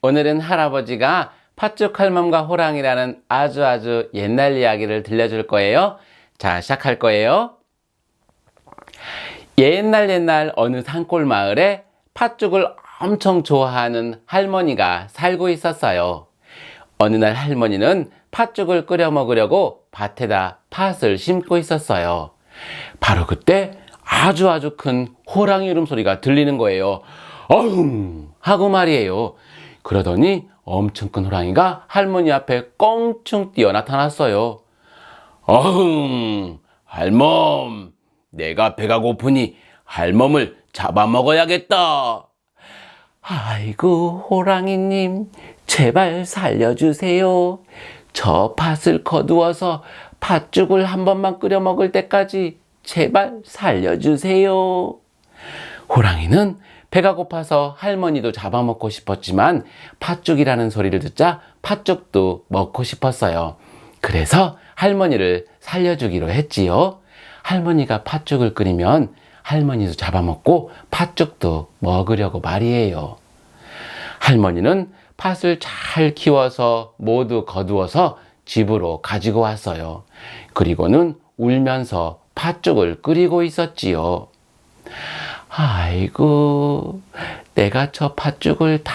오늘은 할아버지가 팥죽 할멈과 호랑이라는 아주 옛날 이야기를 들려줄 거예요. 자, 시작할 거예요. 옛날 어느 산골 마을에 팥죽을 엄청 좋아하는 할머니가 살고 있었어요. 어느 날 할머니는 팥죽을 끓여 먹으려고 밭에다 팥을 심고 있었어요. 바로 그때 아주 큰 호랑이 울음소리가 들리는 거예요. 어흥 하고 말이에요. 그러더니 엄청 큰 호랑이가 할머니 앞에 껑충 뛰어 나타났어요. 어흥, 할멈, 내가 배가 고프니 할멈을 잡아먹어야겠다. 아이고, 호랑이님, 제발 살려주세요. 저 팥을 거두어서 팥죽을 한 번만 끓여 먹을 때까지 제발 살려주세요. 호랑이는 배가 고파서 할머니도 잡아먹고 싶었지만 팥죽이라는 소리를 듣자 팥죽도 먹고 싶었어요. 그래서 할머니를 살려주기로 했지요. 할머니가 팥죽을 끓이면 할머니도 잡아먹고 팥죽도 먹으려고 말이에요. 할머니는 팥을 잘 키워서 모두 거두어서 집으로 가지고 왔어요. 그리고는 울면서 팥죽을 끓이고 있었지요. 아이고, 내가 저 팥죽을 다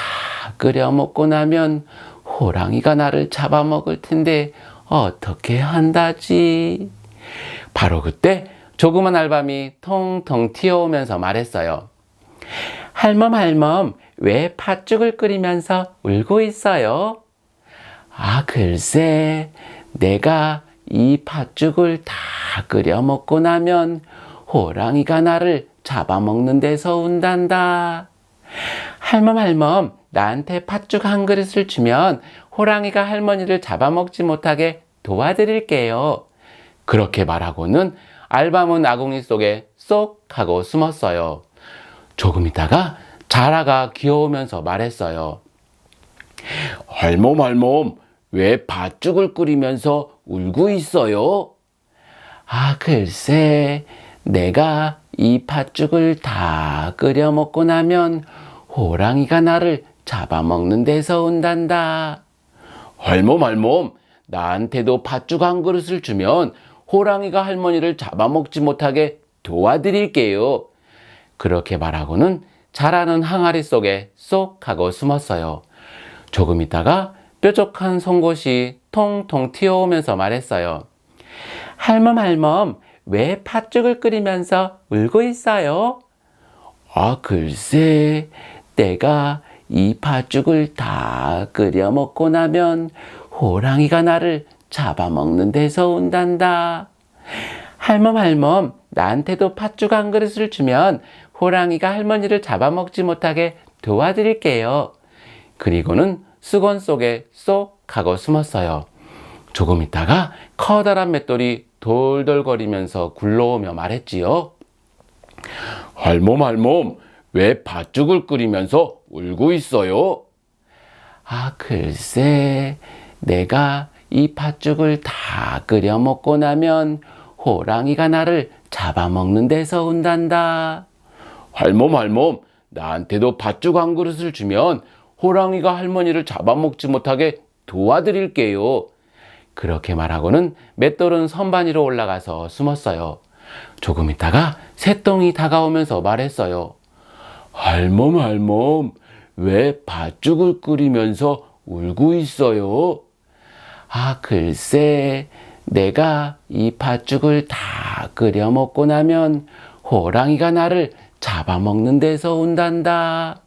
끓여 먹고 나면 호랑이가 나를 잡아먹을 텐데 어떻게 한다지? 바로 그때 조그만 알밤이 통통 튀어오면서 말했어요. 할멈, 왜 팥죽을 끓이면서 울고 있어요? 아, 글쎄, 내가 이 팥죽을 다 끓여 먹고 나면 호랑이가 나를 잡아먹는 데서 운단다. 할멈, 나한테 팥죽 한 그릇을 주면 호랑이가 할머니를 잡아먹지 못하게 도와드릴게요. 그렇게 말하고는 알밤은 아궁이 속에 쏙 하고 숨었어요. 조금 있다가 자라가 기어오면서 말했어요. 할멈, 왜 팥죽을 끓이면서 울고 있어요? 아, 글쎄, 내가 이 팥죽을 다 끓여 먹고 나면 호랑이가 나를 잡아먹는 데서 온단다. 할멈, 나한테도 팥죽 한 그릇을 주면 호랑이가 할머니를 잡아먹지 못하게 도와드릴게요. 그렇게 말하고는 자라는 항아리 속에 쏙 하고 숨었어요. 조금 있다가 뾰족한 송곳이 통통 튀어오면서 말했어요. 할멈, 왜 팥죽을 끓이면서 울고 있어요? 아, 글쎄, 내가 이 팥죽을 다 끓여 먹고 나면 호랑이가 나를 잡아먹는 데서 온단다. 할멈, 나한테도 팥죽 한 그릇을 주면 호랑이가 할머니를 잡아먹지 못하게 도와드릴게요. 그리고는 수건 속에 쏙 하고 숨었어요. 조금 있다가 커다란 맷돌이 돌돌거리면서 굴러오며 말했지요. 할멈, 왜 팥죽을 끓이면서 울고 있어요? 아, 글쎄, 내가 이 팥죽을 다 끓여 먹고 나면 호랑이가 나를 잡아먹는 데서 온단다. 할멈, 나한테도 팥죽 한 그릇을 주면 호랑이가 할머니를 잡아먹지 못하게 도와드릴게요. 그렇게 말하고는 맷돌은 선반 위로 올라가서 숨었어요. 조금 있다가 새똥이 다가오면서 말했어요. 할멈, 왜 팥죽을 끓이면서 울고 있어요? 아, 글쎄, 내가 이 팥죽을 다 끓여 먹고 나면 호랑이가 나를 잡아먹는 데서 온단다.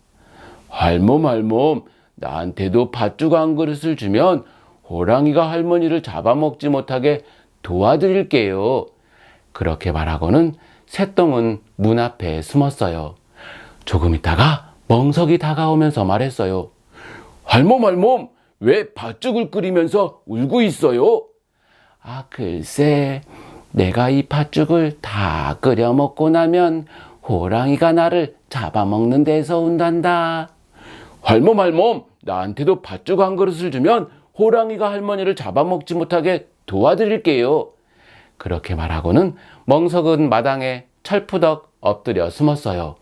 할멈, 나한테도 팥죽 한 그릇을 주면 호랑이가 할머니를 잡아먹지 못하게 도와드릴게요. 그렇게 말하고는 새똥은 문 앞에 숨었어요. 조금 있다가 멍석이 다가오면서 말했어요. 할멈, 왜 팥죽을 끓이면서 울고 있어요? 아, 글쎄, 내가 이 팥죽을 다 끓여 먹고 나면 호랑이가 나를 잡아먹는 데서 온단다. 할멈, 나한테도 팥죽 한 그릇을 주면 호랑이가 할머니를 잡아먹지 못하게 도와드릴게요. 그렇게 말하고는 멍석은 마당에 철푸덕 엎드려 숨었어요.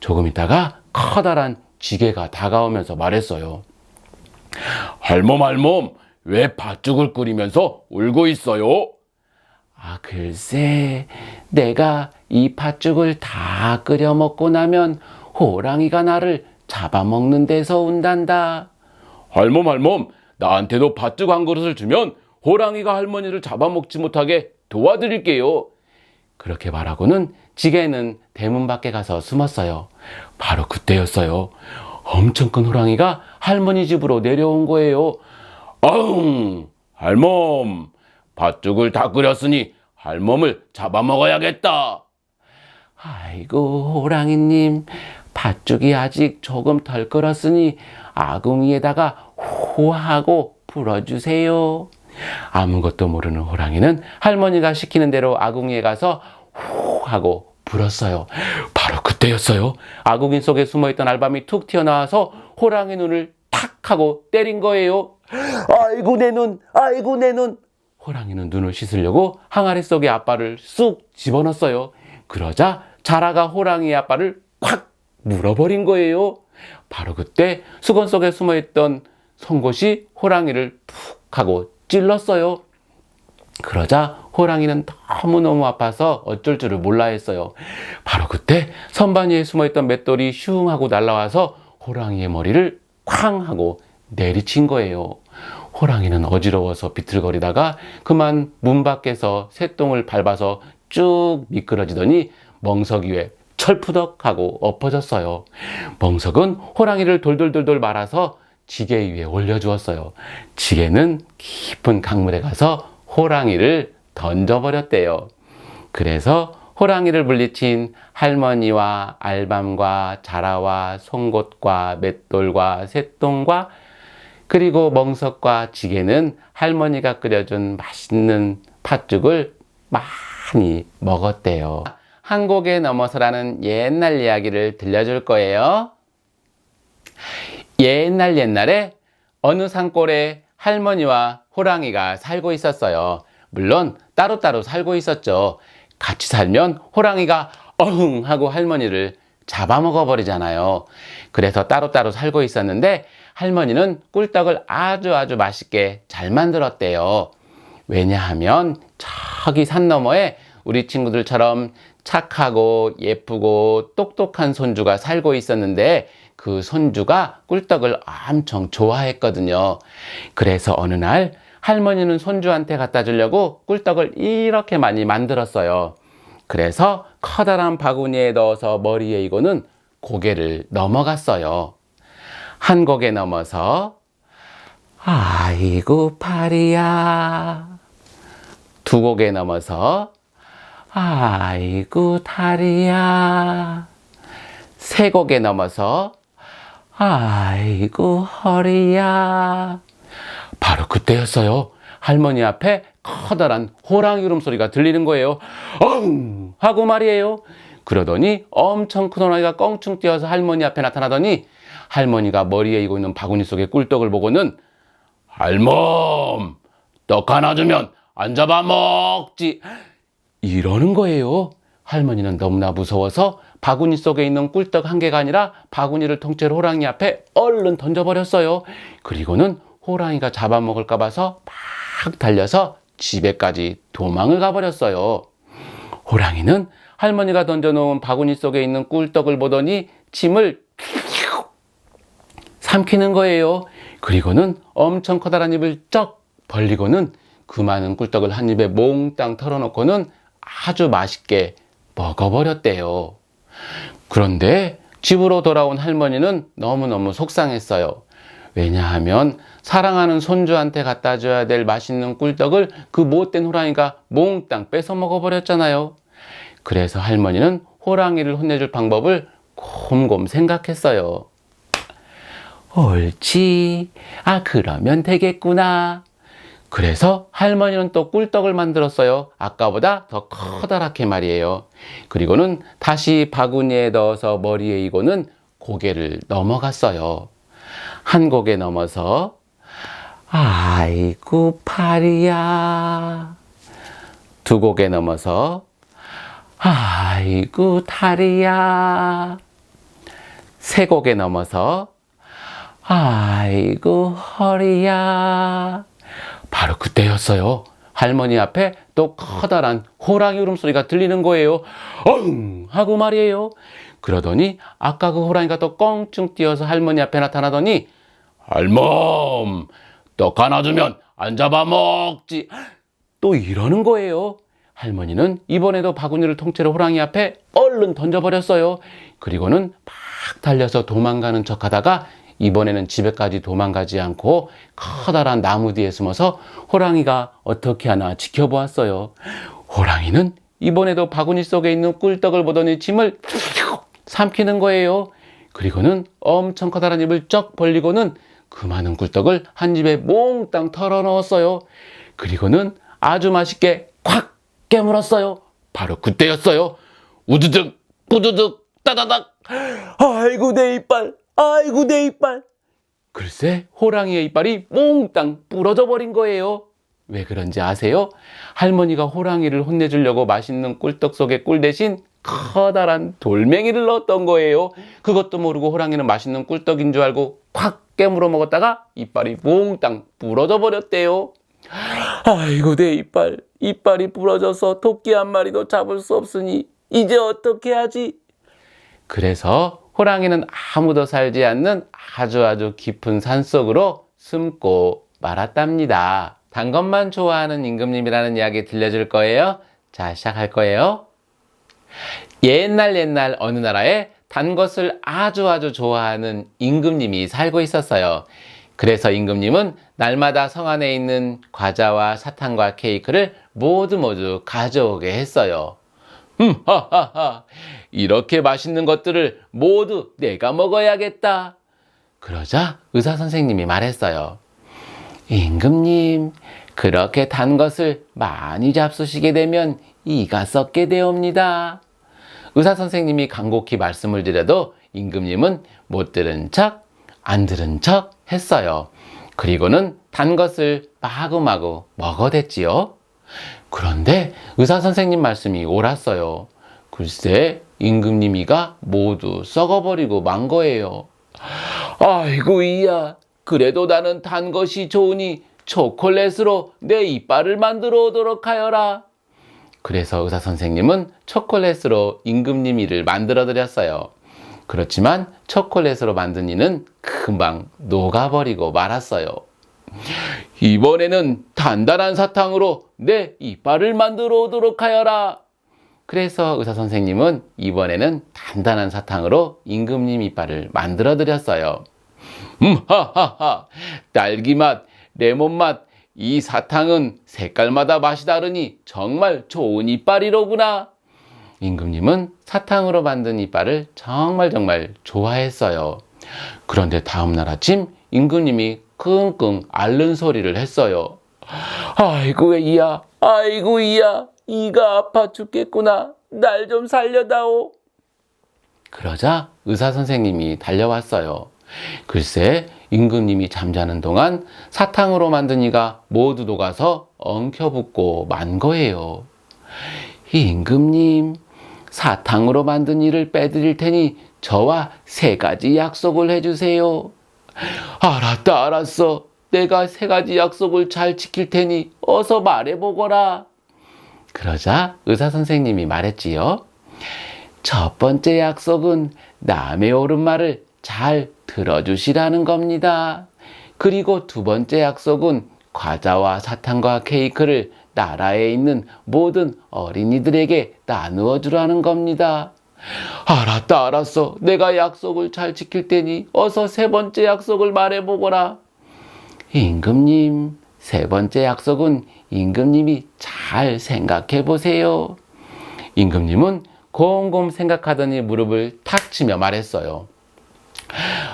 조금 있다가 커다란 지게가 다가오면서 말했어요. 할멈, 왜 팥죽을 끓이면서 울고 있어요? 글쎄, 내가 이 팥죽을 다 끓여 먹고 나면 호랑이가 나를 잡아먹는 데서 운단다. 할멈, 나한테도 팥죽 한 그릇을 주면 호랑이가 할머니를 잡아먹지 못하게 도와드릴게요. 그렇게 말하고는 지게는 대문 밖에 가서 숨었어요. 바로 그때였어요. 엄청 큰 호랑이가 할머니 집으로 내려온 거예요. 아웅! 할멈, 팥죽을 다 끓였으니 할멈을 잡아먹어야겠다. 아이고, 호랑이님, 팥죽이 아직 조금 덜 끓었으니 아궁이에다가 호하고 불어주세요. 아무것도 모르는 호랑이는 할머니가 시키는 대로 아궁이에 가서 호하고 불었어요. 바로 그때였어요. 아궁이 속에 숨어있던 알밤이 툭 튀어나와서 호랑이 눈을 탁 하고 때린 거예요. 아이고 내 눈, 아이고 내 눈. 호랑이는 눈을 씻으려고 항아리 속에 앞발을 쑥 집어넣었어요. 그러자 자라가 호랑이의 앞발을 콱 물어버린 거예요. 바로 그때 수건 속에 숨어있던 송곳이 호랑이를 푹 하고 찔렀어요. 그러자 호랑이는 너무너무 아파서 어쩔 줄을 몰라 했어요. 바로 그때 선반 위에 숨어있던 맷돌이 슝 하고 날아와서 호랑이의 머리를 쾅 하고 내리친 거예요. 호랑이는 어지러워서 비틀거리다가 그만 문 밖에서 새똥을 밟아서 쭉 미끄러지더니 멍석 위에 철푸덕 하고 엎어졌어요. 멍석은 호랑이를 돌돌돌돌 말아서 지게 위에 올려주었어요. 지게는 깊은 강물에 가서 호랑이를 던져버렸대요. 그래서 호랑이를 물리친 할머니와 알밤과 자라와 송곳과 맷돌과 새똥과 그리고 멍석과 지게는 할머니가 끓여준 맛있는 팥죽을 많이 먹었대요. 한곡에 넘어서라는 옛날 이야기를 들려줄 거예요. 옛날에 어느 산골에 할머니와 호랑이가 살고 있었어요. 물론 따로따로 살고 있었죠. 같이 살면 호랑이가 어흥 하고 할머니를 잡아먹어 버리잖아요. 그래서 따로따로 살고 있었는데 할머니는 꿀떡을 아주 맛있게 잘 만들었대요. 왜냐하면 저기 산 너머에 우리 친구들처럼 착하고 예쁘고 똑똑한 손주가 살고 있었는데 그 손주가 꿀떡을 엄청 좋아했거든요. 그래서 어느 날 할머니는 손주한테 갖다 주려고 꿀떡을 이렇게 많이 만들었어요. 그래서 커다란 바구니에 넣어서 머리에 이고는 고개를 넘어갔어요. 한 고개 넘어서 아이고 팔이야. 두 고개 넘어서 아이고 다리야. 세 고개 넘어서 아이고 허리야. 바로 그때였어요. 할머니 앞에 커다란 호랑이 울음소리가 들리는 거예요. 엉 하고 말이에요. 그러더니 엄청 큰 호랑이가 껑충 뛰어서 할머니 앞에 나타나더니 할머니가 머리에 이고 있는 바구니 속에 꿀떡을 보고는 할멈, 떡 하나 주면 안 잡아먹지. 이러는 거예요. 할머니는 너무나 무서워서 바구니 속에 있는 꿀떡 한 개가 아니라 바구니를 통째로 호랑이 앞에 얼른 던져버렸어요. 그리고는 호랑이가 잡아먹을까 봐서 막 달려서 집에까지 도망을 가버렸어요. 호랑이는 할머니가 던져놓은 바구니 속에 있는 꿀떡을 보더니 침을 삼키는 거예요. 그리고는 엄청 커다란 입을 쩍 벌리고는 그 많은 꿀떡을 한 입에 몽땅 털어놓고는 아주 맛있게 먹어버렸대요. 그런데 집으로 돌아온 할머니는 너무너무 속상했어요. 왜냐하면 사랑하는 손주한테 갖다 줘야 될 맛있는 꿀떡을 그 못된 호랑이가 몽땅 뺏어 먹어버렸잖아요. 그래서 할머니는 호랑이를 혼내줄 방법을 곰곰 생각했어요. 옳지. 그러면 되겠구나. 그래서 할머니는 또 꿀떡을 만들었어요. 아까보다 더 커다랗게 말이에요. 그리고는 다시 바구니에 넣어서 머리에 이고는 고개를 넘어갔어요. 한 고개 넘어서 아이고 팔이야. 두 고개 넘어서 아이고 다리야. 세 고개 넘어서 아이고 허리야. 바로 그때였어요. 할머니 앞에 또 커다란 호랑이 울음소리가 들리는 거예요. 엉 하고 말이에요. 그러더니 아까 그 호랑이가 또 껑충 뛰어서 할머니 앞에 나타나더니 할멈, 떡 하나 주면 안 잡아먹지. 또 이러는 거예요. 할머니는 이번에도 바구니를 통째로 호랑이 앞에 얼른 던져버렸어요. 그리고는 막 달려서 도망가는 척하다가 이번에는 집에까지 도망가지 않고 커다란 나무 뒤에 숨어서 호랑이가 어떻게 하나 지켜보았어요. 호랑이는 이번에도 바구니 속에 있는 꿀떡을 보더니 침을 삼키는 거예요. 그리고는 엄청 커다란 입을 쩍 벌리고는 그 많은 꿀떡을 한 입에 몽땅 털어 넣었어요. 그리고는 아주 맛있게 콱 깨물었어요. 바로 그때였어요. 우두둑 뿌두둑 따다닥. 아이고 내 이빨, 아이고 내 이빨. 글쎄 호랑이의 이빨이 몽땅 부러져 버린 거예요. 왜 그런지 아세요? 할머니가 호랑이를 혼내주려고 맛있는 꿀떡 속에 꿀 대신 커다란 돌멩이를 넣었던 거예요. 그것도 모르고 호랑이는 맛있는 꿀떡인 줄 알고 콱 깨물어 먹었다가 이빨이 몽땅 부러져 버렸대요. 아이고 내 이빨, 이빨이 부러져서 토끼 한 마리도 잡을 수 없으니 이제 어떻게 하지? 그래서 호랑이는 아무도 살지 않는 아주 깊은 산속으로 숨고 말았답니다. 단 것만 좋아하는 임금님이라는 이야기 들려줄 거예요. 자, 시작할 거예요. 옛날 어느 나라에 단 것을 아주 좋아하는 임금님이 살고 있었어요. 그래서 임금님은 날마다 성 안에 있는 과자와 사탕과 케이크를 모두 가져오게 했어요. 하하하, 이렇게 맛있는 것들을 모두 내가 먹어야겠다. 그러자 의사 선생님이 말했어요. 임금님, 그렇게 단 것을 많이 잡수시게 되면 이가 썩게 되옵니다. 의사 선생님이 간곡히 말씀을 드려도 임금님은 못 들은 척, 안 들은 척 했어요. 그리고는 단 것을 마구마구 먹어댔지요. 그런데 의사 선생님 말씀이 옳았어요. 글쎄 임금님 이가 모두 썩어버리고 만 거예요. 아이고 이야, 그래도 나는 단 것이 좋으니 초콜릿으로 내 이빨을 만들어 오도록 하여라. 그래서 의사 선생님은 초콜릿으로 임금님 이를 만들어 드렸어요. 그렇지만 초콜릿으로 만든 이는 금방 녹아버리고 말았어요. 이번에는 단단한 사탕으로 내 이빨을 만들어 오도록 하여라. 그래서 의사 선생님은 이번에는 단단한 사탕으로 임금님 이빨을 만들어 드렸어요. 하하하, 딸기 맛, 레몬 맛, 이 사탕은 색깔마다 맛이 다르니 정말 좋은 이빨이로구나. 임금님은 사탕으로 만든 이빨을 정말 좋아했어요. 그런데 다음날 아침 임금님이 끙끙 앓는 소리를 했어요. 아이고 이야, 아이고 이야, 이가 아파 죽겠구나. 날 좀 살려다오. 그러자 의사 선생님이 달려왔어요. 글쎄 임금님이 잠자는 동안 사탕으로 만든 이가 모두 녹아서 엉켜붙고 만 거예요. 임금님, 사탕으로 만든 이를 빼드릴 테니 저와 3가지 약속을 해주세요. 알았어. 내가 3가지 약속을 잘 지킬 테니 어서 말해보거라. 그러자 의사 선생님이 말했지요. 첫 번째 약속은 남의 옳은 말을 잘 들어주시라는 겁니다. 그리고 2번째 약속은 과자와 사탕과 케이크를 나라에 있는 모든 어린이들에게 나누어 주라는 겁니다. 알았어. 내가 약속을 잘 지킬 테니 어서 3번째 약속을 말해보거라. 임금님, 3번째 약속은 임금님이 잘 생각해 보세요. 임금님은 곰곰 생각하더니 무릎을 탁 치며 말했어요.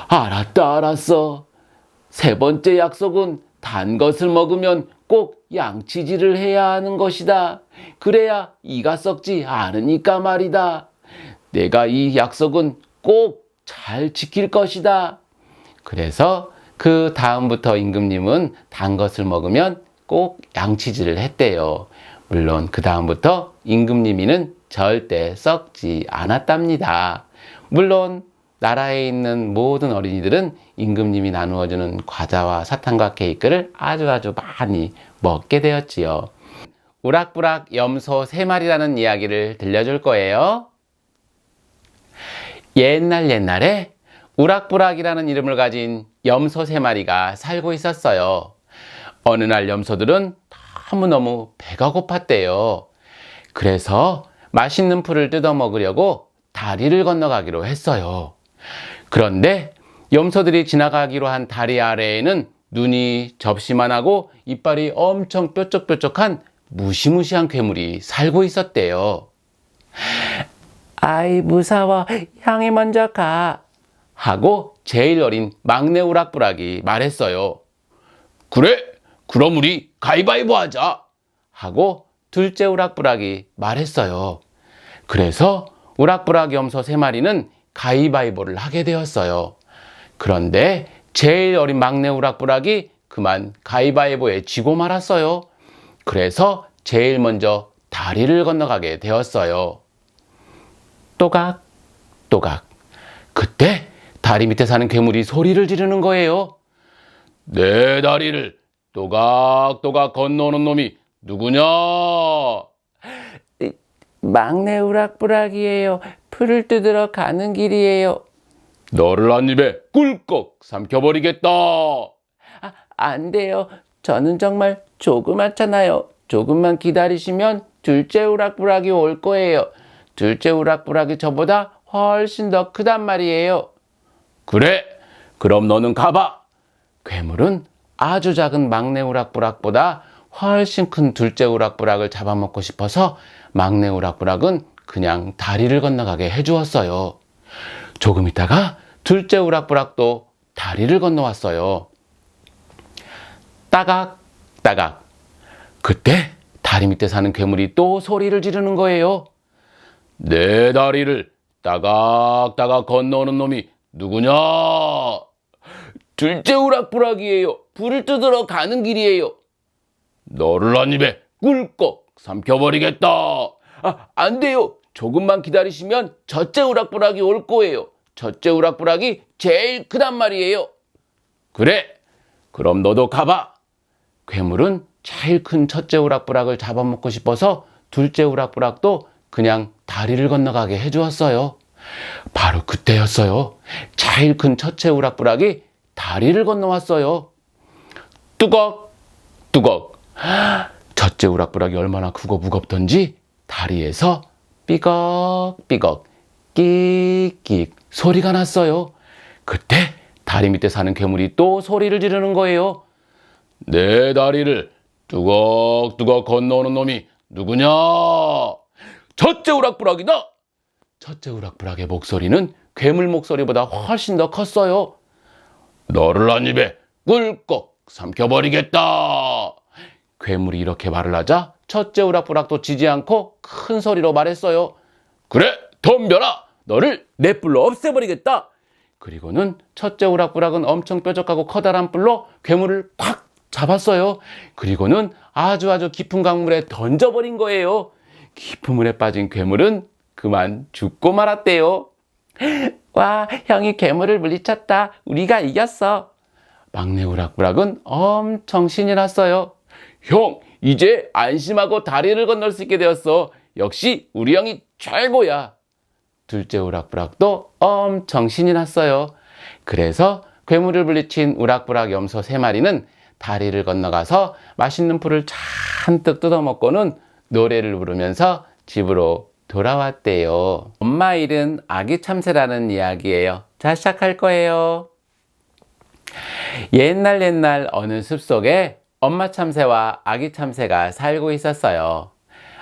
알았어. 3번째 약속은 단 것을 먹으면 꼭 양치질을 해야 하는 것이다. 그래야 이가 썩지 않으니까 말이다. 내가 이 약속은 꼭 잘 지킬 것이다. 그래서 그 다음부터 임금님은 단 것을 먹으면 꼭 양치질을 했대요. 물론 그 다음부터 임금님이는 절대 썩지 않았답니다. 물론 나라에 있는 모든 어린이들은 임금님이 나누어주는 과자와 사탕과 케이크를 아주 많이 먹게 되었지요. 우락부락 염소 3마리라는 이야기를 들려줄 거예요. 옛날에 우락부락이라는 이름을 가진 염소 3마리가 살고 있었어요. 어느 날 염소들은 너무너무 배가 고팠대요. 그래서 맛있는 풀을 뜯어 먹으려고 다리를 건너가기로 했어요. 그런데 염소들이 지나가기로 한 다리 아래에는 눈이 접시만 하고 이빨이 엄청 뾰족뾰족한 무시무시한 괴물이 살고 있었대요. 아이 무서워, 형이 먼저 가 하고 제일 어린 막내 우락부락이 말했어요. 그래, 그럼 우리 가위바위보 하자. 하고 둘째 우락부락이 말했어요. 그래서 우락부락 염소 3마리는 가위바위보를 하게 되었어요. 그런데 제일 어린 막내 우락부락이 그만 가위바위보에 지고 말았어요. 그래서 제일 먼저 다리를 건너가게 되었어요. 또각 또각. 그때 다리 밑에 사는 괴물이 소리를 지르는 거예요. 내 다리를 또각또각 건너오는 놈이 누구냐? 막내 우락부락이에요. 풀을 뜯으러 가는 길이에요. 너를 한 입에 꿀꺽 삼켜버리겠다. 안 돼요. 저는 정말 조그맣잖아요. 조금만 기다리시면 둘째 우락부락이 올 거예요. 둘째 우락부락이 저보다 훨씬 더 크단 말이에요. 그래, 그럼 너는 가봐. 괴물은 아주 작은 막내 우락부락보다 훨씬 큰 둘째 우락부락을 잡아먹고 싶어서 막내 우락부락은 그냥 다리를 건너가게 해주었어요. 조금 있다가 둘째 우락부락도 다리를 건너왔어요. 따각 따각. 그때 다리 밑에 사는 괴물이 또 소리를 지르는 거예요. 내 다리를 따각따각 건너오는 놈이 누구냐? 둘째 우락부락이에요. 불을 뜯으러 가는 길이에요. 너를 한 입에 꿀꺽 삼켜버리겠다. 안 돼요. 조금만 기다리시면 첫째 우락부락이 올 거예요. 첫째 우락부락이 제일 크단 말이에요. 그래, 그럼 너도 가봐. 괴물은 제일 큰 첫째 우락부락을 잡아먹고 싶어서 둘째 우락부락도 그냥 다리를 건너가게 해주었어요. 바로 그때였어요. 제일 큰 첫째 우락부락이 다리를 건너왔어요. 뚜걱 뚜걱. 첫째 우락부락이 얼마나 크고 무겁던지 다리에서 삐걱삐걱 끽끽 소리가 났어요. 그때 다리 밑에 사는 괴물이 또 소리를 지르는 거예요. 내 다리를 뚜걱뚜걱 건너오는 놈이 누구냐? 첫째 우락부락이다. 첫째 우락부락의 목소리는 괴물 목소리보다 훨씬 더 컸어요. 너를 한 입에 꿀꺽 삼켜버리겠다. 괴물이 이렇게 말을 하자 첫째 우락부락도 지지 않고 큰 소리로 말했어요. 그래, 덤벼라. 너를 내 뿔로 없애버리겠다. 그리고는 첫째 우락부락은 엄청 뾰족하고 커다란 뿔로 괴물을 팍 잡았어요. 그리고는 아주 깊은 강물에 던져버린 거예요. 깊은 물에 빠진 괴물은 그만 죽고 말았대요. 와, 형이 괴물을 물리쳤다. 우리가 이겼어. 막내 우락부락은 엄청 신이 났어요. 형, 이제 안심하고 다리를 건널 수 있게 되었어. 역시 우리 형이 최고야. 둘째 우락부락도 엄청 신이 났어요. 그래서 괴물을 물리친 우락부락 염소 3마리는 다리를 건너가서 맛있는 풀을 잔뜩 뜯어먹고는 노래를 부르면서 집으로 돌아왔대요. 엄마 잃은 아기 참새라는 이야기예요. 자, 시작할 거예요. 옛날 어느 숲속에 엄마 참새와 아기 참새가 살고 있었어요.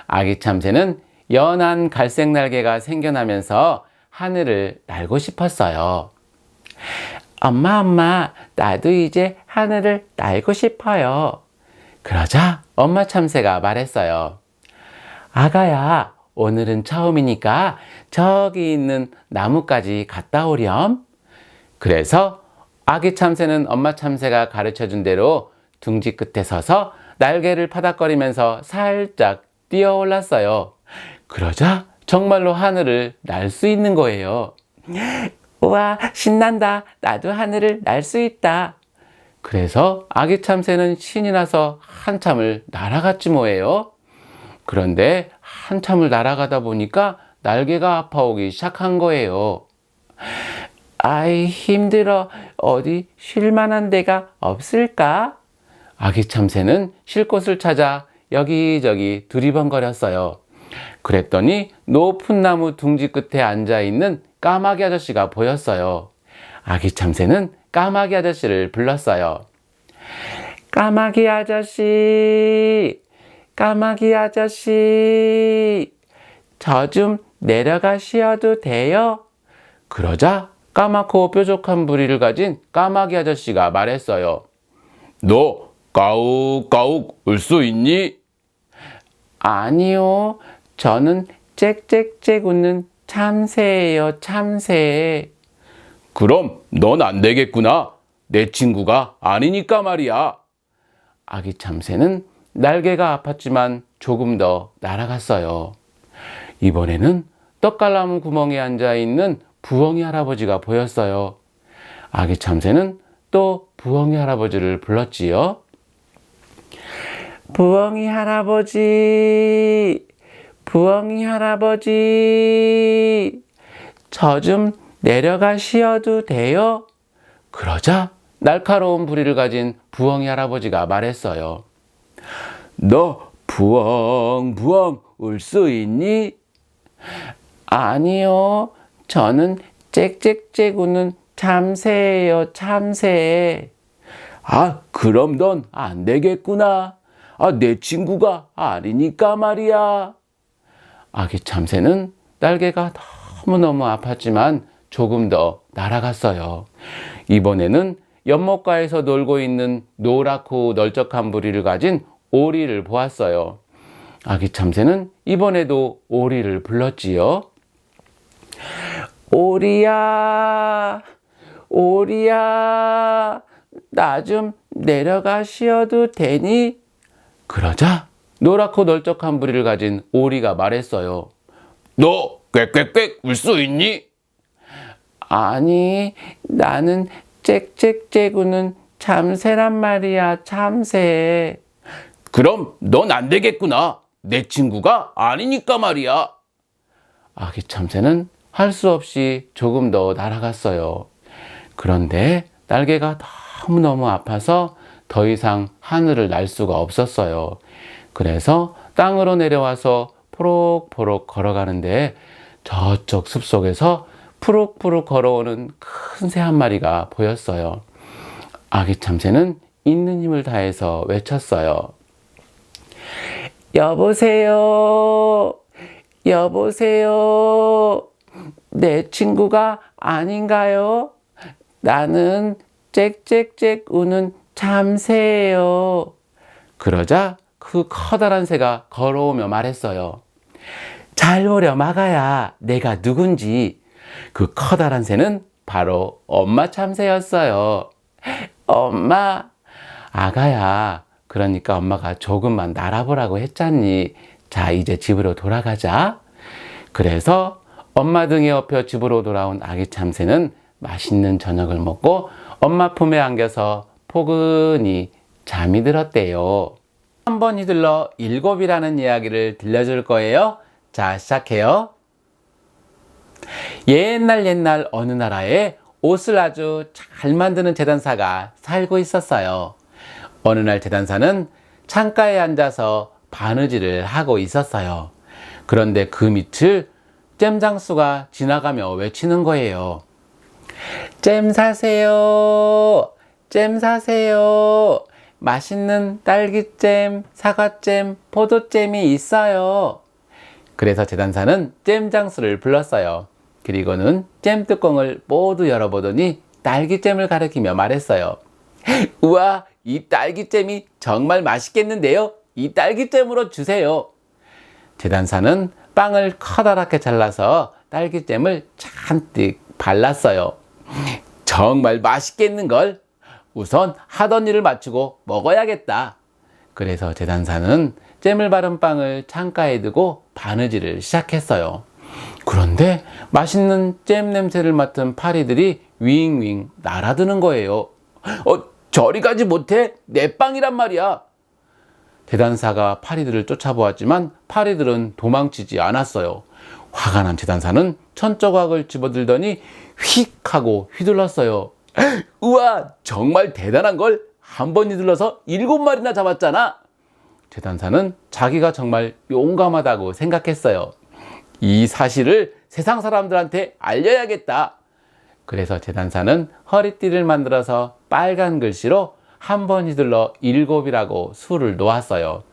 아기 참새는 연한 갈색 날개가 생겨나면서 하늘을 날고 싶었어요. 엄마, 나도 이제 하늘을 날고 싶어요. 그러자 엄마 참새가 말했어요. 아가야, 오늘은 처음이니까 저기 있는 나무까지 갔다 오렴. 그래서 아기 참새는 엄마 참새가 가르쳐준 대로 둥지 끝에 서서 날개를 파닥거리면서 살짝 뛰어 올랐어요. 그러자 정말로 하늘을 날 수 있는 거예요. 우와, 신난다. 나도 하늘을 날 수 있다. 그래서 아기 참새는 신이 나서 한참을 날아갔지 뭐예요. 그런데 한참을 날아가다 보니까 날개가 아파오기 시작한 거예요. 아이, 힘들어. 어디 쉴 만한 데가 없을까? 아기 참새는 쉴 곳을 찾아 여기저기 두리번거렸어요. 그랬더니 높은 나무 둥지 끝에 앉아있는 까마귀 아저씨가 보였어요. 아기 참새는 까마귀 아저씨를 불렀어요. 까마귀 아저씨, 까마귀 아저씨, 저 좀 내려가 쉬어도 돼요? 그러자 까맣고 뾰족한 부리를 가진 까마귀 아저씨가 말했어요. 너 까욱까욱 울 수 있니? 아니요, 저는 짹짹짹 웃는 참새예요, 참새. 그럼 넌 안 되겠구나. 내 친구가 아니니까 말이야. 아기 참새는 날개가 아팠지만 조금 더 날아갔어요. 이번에는 떡갈나무 구멍에 앉아있는 부엉이 할아버지가 보였어요. 아기 참새는 또 부엉이 할아버지를 불렀지요. 부엉이 할아버지, 부엉이 할아버지, 저 좀 내려가 쉬어도 돼요? 그러자 날카로운 부리를 가진 부엉이 할아버지가 말했어요. 너 부엉부엉 울 수 있니? 아니요, 저는 짹짹짹 우는 참새예요, 참새. 아, 그럼 넌 안 되겠구나. 내 친구가 아니니까 말이야. 아기 참새는 날개가 너무너무 아팠지만 조금 더 날아갔어요. 이번에는 연못가에서 놀고 있는 노랗고 널쩍한 부리를 가진 오리를 보았어요. 아기 참새는 이번에도 오리를 불렀지요. 오리야, 오리야, 나 좀 내려가 쉬어도 되니? 그러자 노랗고 널쩍한 부리를 가진 오리가 말했어요. 너 꽥꽥꽥 울 수 있니? 아니, 나는 짹짹짹 우는 참새란 말이야, 참새. 그럼 넌 안 되겠구나. 내 친구가 아니니까 말이야. 아기 참새는 할 수 없이 조금 더 날아갔어요. 그런데 날개가 너무너무 아파서 더 이상 하늘을 날 수가 없었어요. 그래서 땅으로 내려와서 포록포록 걸어가는데 저쪽 숲속에서 푸룩푸룩 걸어오는 큰 새 한 마리가 보였어요. 아기 참새는 있는 힘을 다해서 외쳤어요. 여보세요, 여보세요, 내 친구가 아닌가요? 나는 짹짹짹 우는 참새예요. 그러자 그 커다란 새가 걸어오며 말했어요. 잘 보려 마가야, 내가 누군지. 그 커다란 새는 바로 엄마 참새였어요. 엄마, 아가야, 그러니까 엄마가 조금만 날아보라고 했잖니. 자, 이제 집으로 돌아가자. 그래서 엄마 등에 업혀 집으로 돌아온 아기 참새는 맛있는 저녁을 먹고 엄마 품에 안겨서 포근히 잠이 들었대요. 한번 휘둘러 일곱이라는 이야기를 들려줄 거예요. 자, 시작해요. 옛날 어느 나라에 옷을 아주 잘 만드는 제단사가 살고 있었어요. 어느 날 제단사는 창가에 앉아서 바느질을 하고 있었어요. 그런데 그 밑을 잼장수가 지나가며 외치는 거예요. 잼 사세요. 잼 사세요. 맛있는 딸기잼, 사과잼, 포도잼이 있어요. 그래서 제단사는 잼장수를 불렀어요. 그리고는 잼 뚜껑을 모두 열어보더니 딸기잼을 가리키며 말했어요. 우와, 이 딸기잼이 정말 맛있겠는데요. 이 딸기잼으로 주세요. 제단사는 빵을 커다랗게 잘라서 딸기잼을 잔뜩 발랐어요. 정말 맛있겠는걸? 우선 하던 일을 마치고 먹어야겠다. 그래서 제단사는 잼을 바른 빵을 창가에 두고 바느질을 시작했어요. 그런데 맛있는 잼 냄새를 맡은 파리들이 윙윙 날아드는 거예요. 저리 가지 못해. 내 빵이란 말이야. 재단사가 파리들을 쫓아보았지만 파리들은 도망치지 않았어요. 화가 난 재단사는 천조각을 집어들더니 휙 하고 휘둘렀어요. 우와, 정말 대단한 걸 한 번 휘둘러서 7마리나 잡았잖아. 재단사는 자기가 정말 용감하다고 생각했어요. 이 사실을 세상 사람들한테 알려야겠다. 그래서 재단사는 허리띠를 만들어서 빨간 글씨로 한 번 휘둘러 7이라고 수를 놓았어요.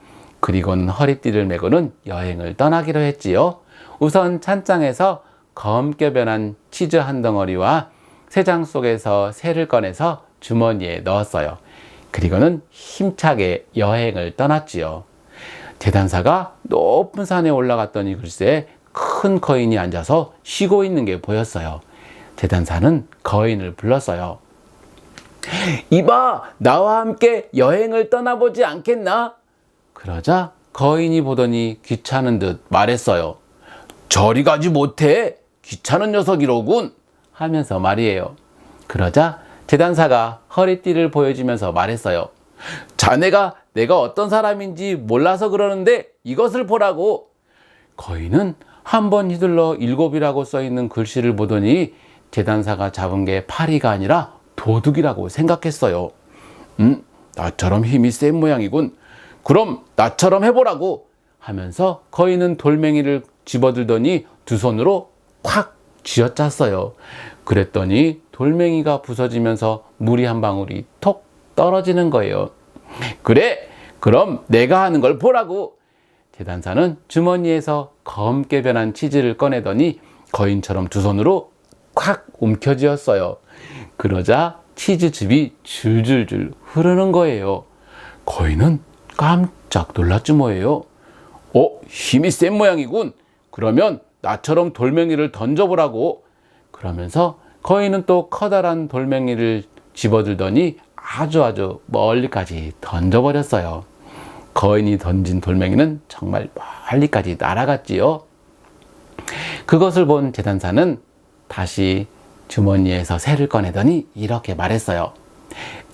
그리고는 허리띠를 메고는 여행을 떠나기로 했지요. 우선 찬장에서 검게 변한 치즈 한 덩어리와 새장 속에서 새를 꺼내서 주머니에 넣었어요. 그리고는 힘차게 여행을 떠났지요. 재단사가 높은 산에 올라갔더니 글쎄 큰 거인이 앉아서 쉬고 있는 게 보였어요. 재단사는 거인을 불렀어요. 이봐, 나와 함께 여행을 떠나보지 않겠나? 그러자 거인이 보더니 귀찮은 듯 말했어요. 저리 가지 못해. 귀찮은 녀석이로군. 하면서 말이에요. 그러자 재단사가 허리띠를 보여주면서 말했어요. 자네가 내가 어떤 사람인지 몰라서 그러는데 이것을 보라고. 거인은 한 번 휘둘러 7이라고 써있는 글씨를 보더니 재단사가 잡은 게 파리가 아니라 도둑이라고 생각했어요. 나처럼 힘이 센 모양이군. 그럼 나처럼 해보라고. 하면서 거인은 돌멩이를 집어들더니 두 손으로 콱 쥐어짰어요. 그랬더니 돌멩이가 부서지면서 물이 한 방울이 톡 떨어지는 거예요. 그래, 그럼 내가 하는 걸 보라고. 재단사는 주머니에서 검게 변한 치즈를 꺼내더니 거인처럼 두 손으로 콱 움켜쥐었어요. 그러자 치즈즙이 줄줄줄 흐르는 거예요. 거인은 깜짝 놀랐지 뭐예요. 힘이 센 모양이군. 그러면 나처럼 돌멩이를 던져보라고. 그러면서 거인은 또 커다란 돌멩이를 집어들더니 아주 멀리까지 던져버렸어요. 거인이 던진 돌멩이는 정말 멀리까지 날아갔지요. 그것을 본 재단사는 다시 주머니에서 새를 꺼내더니 이렇게 말했어요.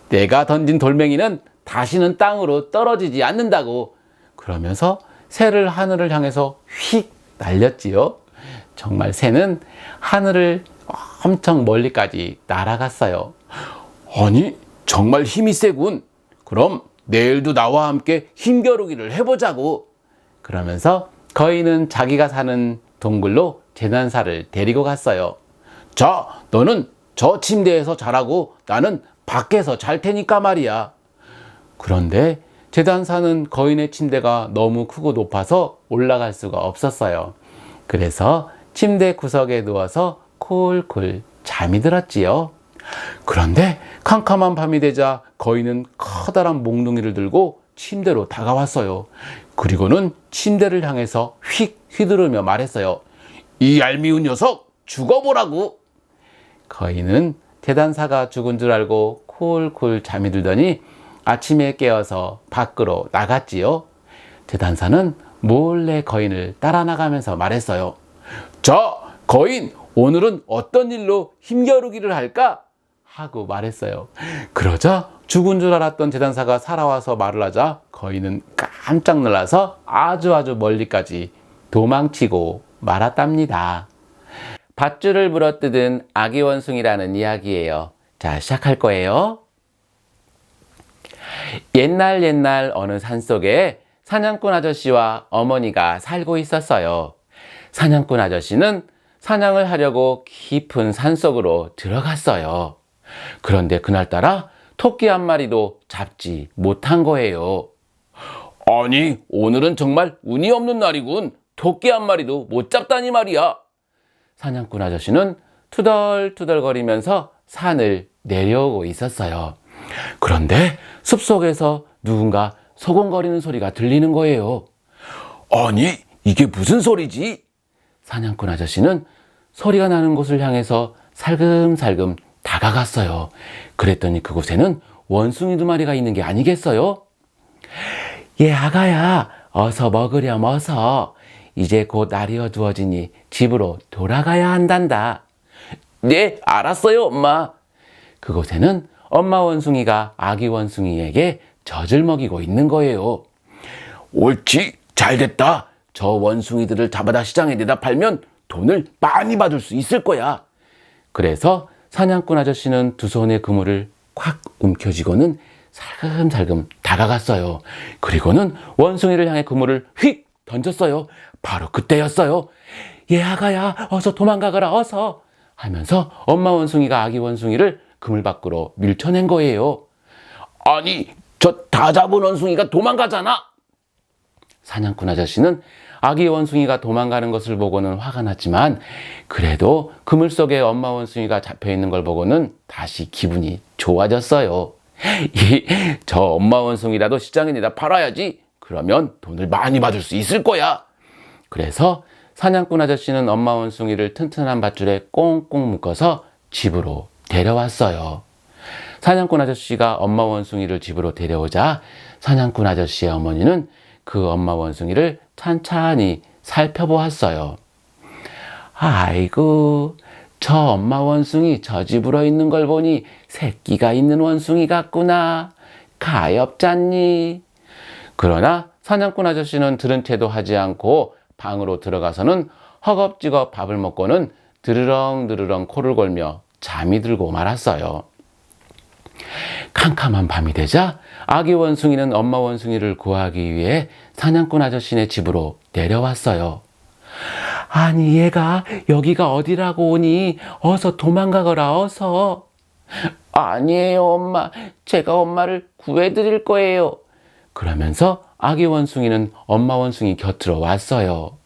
내가 던진 돌멩이는 다시는 땅으로 떨어지지 않는다고. 그러면서 새를 하늘을 향해서 휙 날렸지요. 정말 새는 하늘을 엄청 멀리까지 날아갔어요. 아니, 정말 힘이 세군. 그럼 내일도 나와 함께 힘겨루기를 해보자고. 그러면서 거인은 자기가 사는 동굴로 재단사를 데리고 갔어요. 자, 너는 저 침대에서 자라고 나는 밖에서 잘 테니까 말이야. 그런데 재단사는 거인의 침대가 너무 크고 높아서 올라갈 수가 없었어요. 그래서 침대 구석에 누워서 콜콜 잠이 들었지요. 그런데 캄캄한 밤이 되자 거인은 커다란 몽둥이를 들고 침대로 다가왔어요. 그리고는 침대를 향해서 휙 휘두르며 말했어요. 이 얄미운 녀석, 죽어보라고. 거인은 재단사가 죽은 줄 알고 콜콜 잠이 들더니 아침에 깨어서 밖으로 나갔지요. 재단사는 몰래 거인을 따라 나가면서 말했어요. 자, 거인, 오늘은 어떤 일로 힘겨루기를 할까? 하고 말했어요. 그러자 죽은 줄 알았던 재단사가 살아와서 말을 하자 거인은 깜짝 놀라서 아주 멀리까지 도망치고 말았답니다. 밧줄을 물어뜯은 아기 원숭이라는 이야기예요. 자, 시작할 거예요. 옛날 어느 산속에 사냥꾼 아저씨와 어머니가 살고 있었어요. 사냥꾼 아저씨는 사냥을 하려고 깊은 산속으로 들어갔어요. 그런데 그날따라 토끼 한 마리도 잡지 못한 거예요. 아니, 오늘은 정말 운이 없는 날이군. 토끼 한 마리도 못 잡다니 말이야. 사냥꾼 아저씨는 투덜투덜거리면서 산을 내려오고 있었어요. 그런데 숲속에서 누군가 소곤거리는 소리가 들리는 거예요. 아니, 이게 무슨 소리지? 사냥꾼 아저씨는 소리가 나는 곳을 향해서 살금살금 다가갔어요. 그랬더니 그곳에는 원숭이 2마리가 있는 게 아니겠어요? 아가야, 어서 먹으렴, 어서. 이제 곧 날이 어두워지니 집으로 돌아가야 한단다. 네, 알았어요, 엄마. 그곳에는 엄마 원숭이가 아기 원숭이에게 젖을 먹이고 있는 거예요. 옳지, 잘 됐다. 저 원숭이들을 잡아다 시장에 내다 팔면 돈을 많이 받을 수 있을 거야. 그래서 사냥꾼 아저씨는 두 손에 그물을 콱 움켜쥐고는 살금살금 다가갔어요. 그리고는 원숭이를 향해 그물을 휙 던졌어요. 바로 그때였어요. 얘 아가야, 어서 도망가거라, 어서 하면서 엄마 원숭이가 아기 원숭이를 그물 밖으로 밀쳐낸 거예요. 아니, 저 다 잡은 원숭이가 도망가잖아. 사냥꾼 아저씨는 아기 원숭이가 도망가는 것을 보고는 화가 났지만 그래도 그물 속에 엄마 원숭이가 잡혀있는 걸 보고는 다시 기분이 좋아졌어요. 저 엄마 원숭이라도 시장에 내다 팔아야지. 그러면 돈을 많이 받을 수 있을 거야. 그래서 사냥꾼 아저씨는 엄마 원숭이를 튼튼한 밧줄에 꽁꽁 묶어서 집으로 데려왔어요. 사냥꾼 아저씨가 엄마 원숭이를 집으로 데려오자 사냥꾼 아저씨의 어머니는 그 엄마 원숭이를 찬찬히 살펴보았어요. 아이고, 저 엄마 원숭이 저 집으로 있는 걸 보니 새끼가 있는 원숭이 같구나. 가엾잖니. 그러나 사냥꾼 아저씨는 들은 채도 하지 않고 방으로 들어가서는 허겁지겁 밥을 먹고는 드르렁드르렁 코를 골며 잠이 들고 말았어요. 캄캄한 밤이 되자 아기 원숭이는 엄마 원숭이를 구하기 위해 사냥꾼 아저씨네 집으로 내려왔어요. 아니 얘가 여기가 어디라고 오니 어서 도망가거라 어서. 아니에요 엄마, 제가 엄마를 구해드릴 거예요. 그러면서 아기 원숭이는 엄마 원숭이 곁으로 왔어요.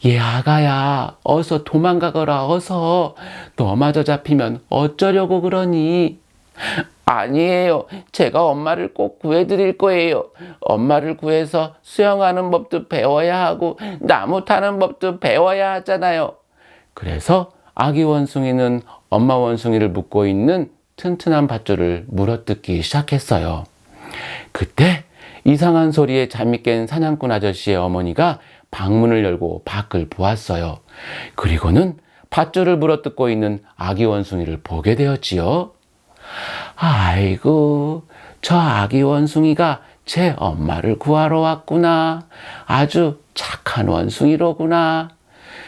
얘 아가야, 어서 도망가거라 어서. 너마저 잡히면 어쩌려고 그러니. 아니에요, 제가 엄마를 꼭 구해드릴 거예요. 엄마를 구해서 수영하는 법도 배워야 하고 나무 타는 법도 배워야 하잖아요. 그래서 아기 원숭이는 엄마 원숭이를 묶고 있는 튼튼한 밧줄을 물어뜯기 시작했어요. 그때 이상한 소리에 잠이 깬 사냥꾼 아저씨의 어머니가 방문을 열고 밖을 보았어요. 그리고는 밧줄을 물어뜯고 있는 아기 원숭이를 보게 되었지요. 아이고, 저 아기 원숭이가 제 엄마를 구하러 왔구나. 아주 착한 원숭이로구나.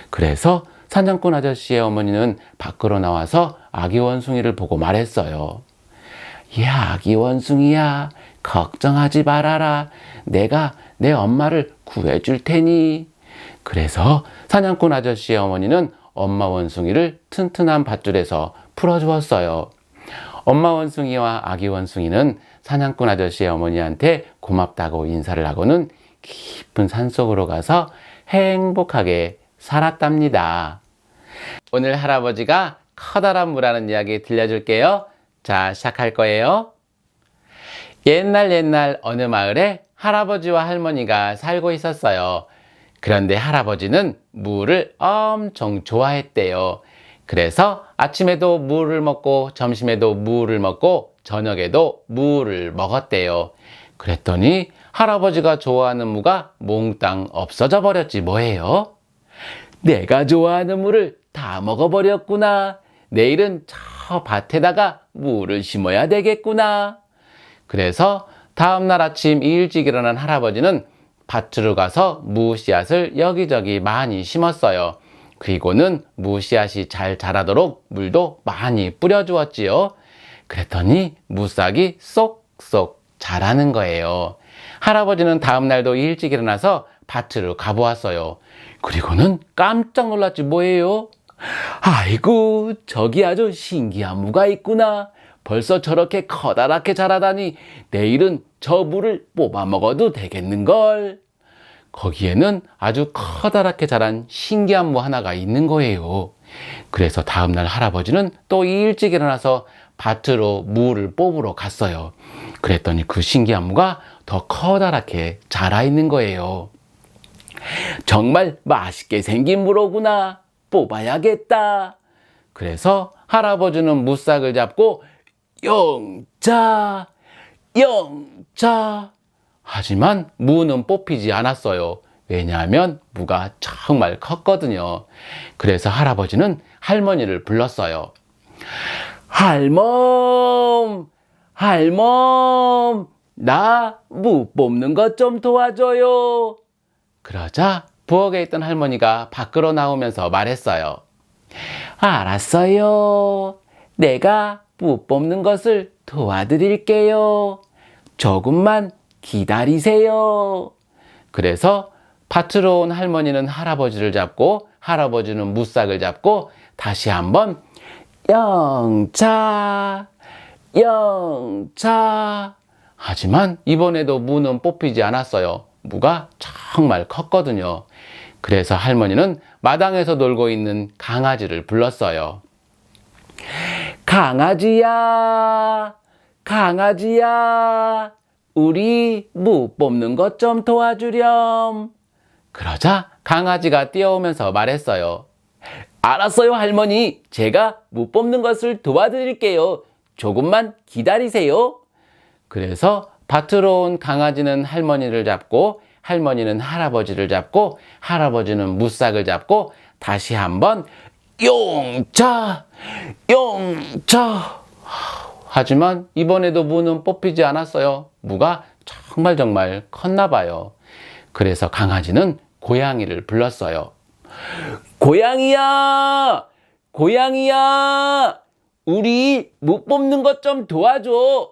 그래서 사냥꾼 아저씨의 어머니는 밖으로 나와서 아기 원숭이를 보고 말했어요. 야, 아기 원숭이야, 걱정하지 말아라. 내가 내 엄마를 구해줄 테니. 그래서 사냥꾼 아저씨의 어머니는 엄마 원숭이를 튼튼한 밧줄에서 풀어주었어요. 엄마 원숭이와 아기 원숭이는 사냥꾼 아저씨의 어머니한테 고맙다고 인사를 하고는 깊은 산속으로 가서 행복하게 살았답니다. 오늘 할아버지가 커다란 무라는 이야기 들려줄게요. 자, 시작할 거예요. 옛날 어느 마을에 할아버지와 할머니가 살고 있었어요. 그런데 할아버지는 무를 엄청 좋아했대요. 그래서 아침에도 무를 먹고 점심에도 무를 먹고 저녁에도 무를 먹었대요. 그랬더니 할아버지가 좋아하는 무가 몽땅 없어져 버렸지 뭐예요? 내가 좋아하는 무를 다 먹어버렸구나. 내일은 저 밭에다가 무를 심어야 되겠구나. 그래서 다음날 아침 일찍 일어난 할아버지는 밭으로 가서 무 씨앗을 여기저기 많이 심었어요. 그리고는 무 씨앗이 잘 자라도록 물도 많이 뿌려주었지요. 그랬더니 무싹이 쏙쏙 자라는 거예요. 할아버지는 다음날도 일찍 일어나서 밭으로 가보았어요. 그리고는 깜짝 놀랐지 뭐예요? 아이고, 저기 아주 신기한 무가 있구나. 벌써 저렇게 커다랗게 자라다니 내일은 저 무를 뽑아 먹어도 되겠는걸. 거기에는 아주 커다랗게 자란 신기한 무 하나가 있는 거예요. 그래서 다음날 할아버지는 또 일찍 일어나서 밭으로 무를 뽑으러 갔어요. 그랬더니 그 신기한 무가 더 커다랗게 자라 있는 거예요. 정말 맛있게 생긴 무로구나. 뽑아야겠다. 그래서 할아버지는 무싹을 잡고 영차. 하지만 무는 뽑히지 않았어요. 왜냐하면 무가 정말 컸거든요. 그래서 할아버지는 할머니를 불렀어요. 할멈, 할멈, 나 무 뽑는 것 좀 도와줘요. 그러자 부엌에 있던 할머니가 밖으로 나오면서 말했어요. 알았어요. 내가 무 뽑는 것을 도와드릴게요. 조금만 기다리세요. 그래서 밭으로 온 할머니는 할아버지를 잡고 할아버지는 무싹을 잡고 다시 한번 영차, 영차. 하지만 이번에도 무는 뽑히지 않았어요. 무가 정말 컸거든요. 그래서 할머니는 마당에서 놀고 있는 강아지를 불렀어요. 강아지야, 강아지야, 우리 무 뽑는 것 좀 도와주렴. 그러자 강아지가 뛰어오면서 말했어요. 알았어요, 할머니. 제가 무 뽑는 것을 도와드릴게요. 조금만 기다리세요. 그래서 밭으로 온 강아지는 할머니를 잡고 할머니는 할아버지를 잡고 할아버지는 무싹을 잡고 다시 한번 용차, 용차. 하지만 이번에도 무는 뽑히지 않았어요. 무가 정말 컸나 봐요. 그래서 강아지는 고양이를 불렀어요. 고양이야! 고양이야! 우리 무 뽑는 것 좀 도와줘!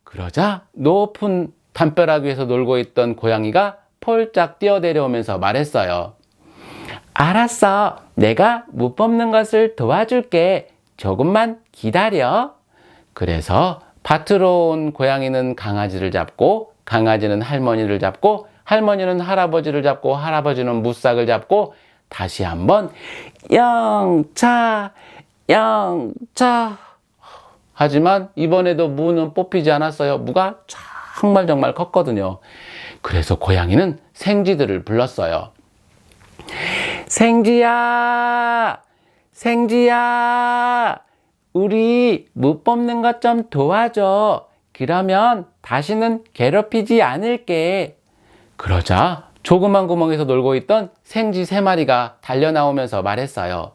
그러자 높은 담벼락 위에서 놀고 있던 고양이가 폴짝 뛰어내려오면서 말했어요. 알았어. 내가 무 뽑는 것을 도와줄게. 조금만 기다려. 그래서 밭으로 온 고양이는 강아지를 잡고 강아지는 할머니를 잡고 할머니는 할아버지를 잡고 할아버지는 무싹을 잡고 다시 한번 영차, 영차. 하지만 이번에도 무는 뽑히지 않았어요. 무가 정말 컸거든요. 그래서 고양이는 생쥐들을 불렀어요. 생쥐야, 생쥐야, 우리 무 뽑는 것 좀 도와줘. 그러면 다시는 괴롭히지 않을게. 그러자 조그만 구멍에서 놀고 있던 생쥐 3마리가 달려나오면서 말했어요.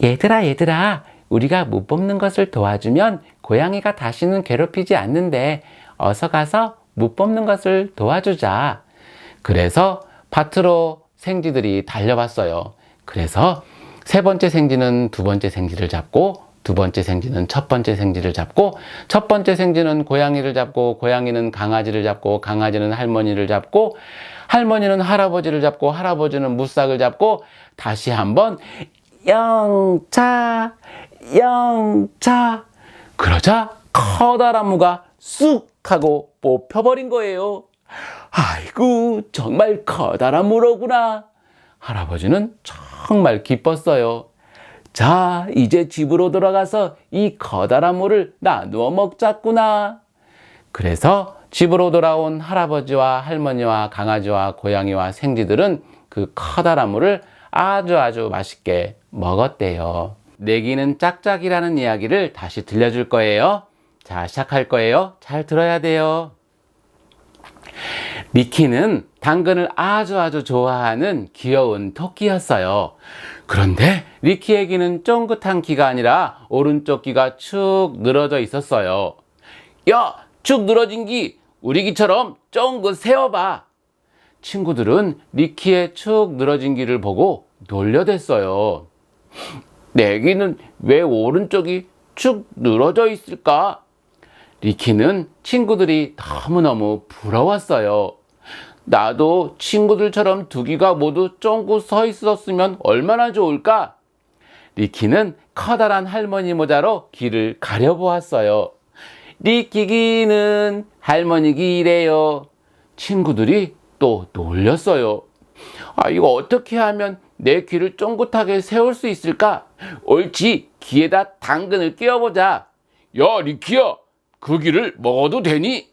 얘들아, 우리가 무 뽑는 것을 도와주면 고양이가 다시는 괴롭히지 않는데 어서 가서 무 뽑는 것을 도와주자. 그래서 밭으로 생쥐들이 달려왔어요. 그래서 3번째 생쥐는 2번째 생쥐를 잡고 2번째 생쥐는 1번째 생쥐를 잡고 1번째 생쥐는 고양이를 잡고 고양이는 강아지를 잡고 강아지는 할머니를 잡고 할머니는 할아버지를 잡고 할아버지는 무싹을 잡고 다시 한번 영차, 영차. 그러자 커다란 무가 쑥 하고 뽑혀버린 거예요. 아이고, 정말 커다란 무로구나. 할아버지는 정말 기뻤어요. 자, 이제 집으로 돌아가서 이 커다란 무를 나누어 먹자꾸나. 그래서 집으로 돌아온 할아버지와 할머니와 강아지와 고양이와 생쥐들은 그 커다란 무를 아주 맛있게 먹었대요. 내기는 짝짝이라는 이야기를 다시 들려줄 거예요. 자, 시작할 거예요. 잘 들어야 돼요. 리키는 당근을 아주 좋아하는 귀여운 토끼였어요. 그런데 리키의 귀는 쫑긋한 귀가 아니라 오른쪽 귀가 축 늘어져 있었어요. 야, 축 늘어진 귀, 우리 귀처럼 쫑긋 세워봐. 친구들은 리키의 축 늘어진 귀를 보고 놀려댔어요. 내 귀는 왜 오른쪽이 축 늘어져 있을까? 리키는 친구들이 너무너무 부러웠어요. 나도 친구들처럼 2귀가 모두 쫑긋 서 있었으면 얼마나 좋을까? 리키는 커다란 할머니 모자로 귀를 가려보았어요. 리키 귀는 할머니 귀래요. 친구들이 또 놀렸어요. 이거 어떻게 하면 내 귀를 쫑긋하게 세울 수 있을까? 옳지, 귀에다 당근을 끼워보자. 야, 리키야, 그 귀를 먹어도 되니?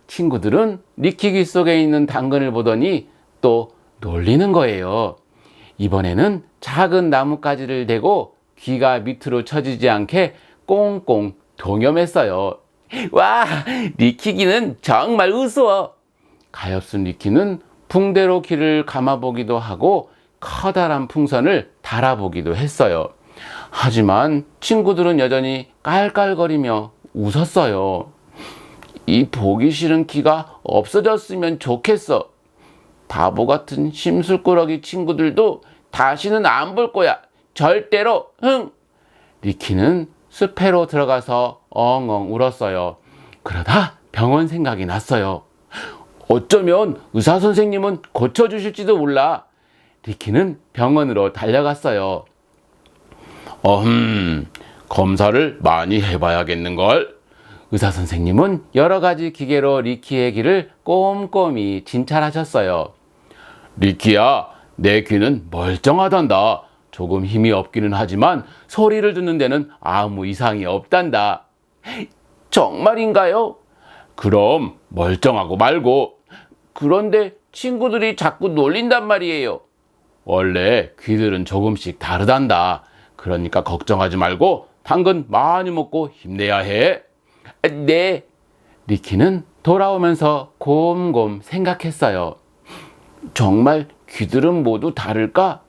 친구들은 리키 귀 속에 있는 당근을 보더니 또 놀리는 거예요. 이번에는 작은 나뭇가지를 대고 귀가 밑으로 처지지 않게 꽁꽁 동여맸어요. 와, 리키 귀는 정말 우스워. 가엾은 리키는 붕대로 귀를 감아보기도 하고 커다란 풍선을 달아보기도 했어요. 하지만 친구들은 여전히 깔깔거리며 웃었어요. 이 보기 싫은 귀가 없어졌으면 좋겠어. 바보 같은 심술꾸러기 친구들도 다시는 안 볼 거야. 절대로. 흥! 리키는 숲에로 들어가서 엉엉 울었어요. 그러다 병원 생각이 났어요. 어쩌면 의사 선생님은 고쳐주실지도 몰라. 리키는 병원으로 달려갔어요. 검사를 많이 해봐야겠는걸? 의사 선생님은 여러 가지 기계로 리키의 귀를 꼼꼼히 진찰하셨어요. 리키야, 내 귀는 멀쩡하단다. 조금 힘이 없기는 하지만 소리를 듣는 데는 아무 이상이 없단다. 정말인가요? 그럼 멀쩡하고 말고. 그런데 친구들이 자꾸 놀린단 말이에요. 원래 귀들은 조금씩 다르단다. 그러니까 걱정하지 말고 당근 많이 먹고 힘내야 해. 네. 리키는 돌아오면서 곰곰 생각했어요. 정말 귀들은 모두 다를까?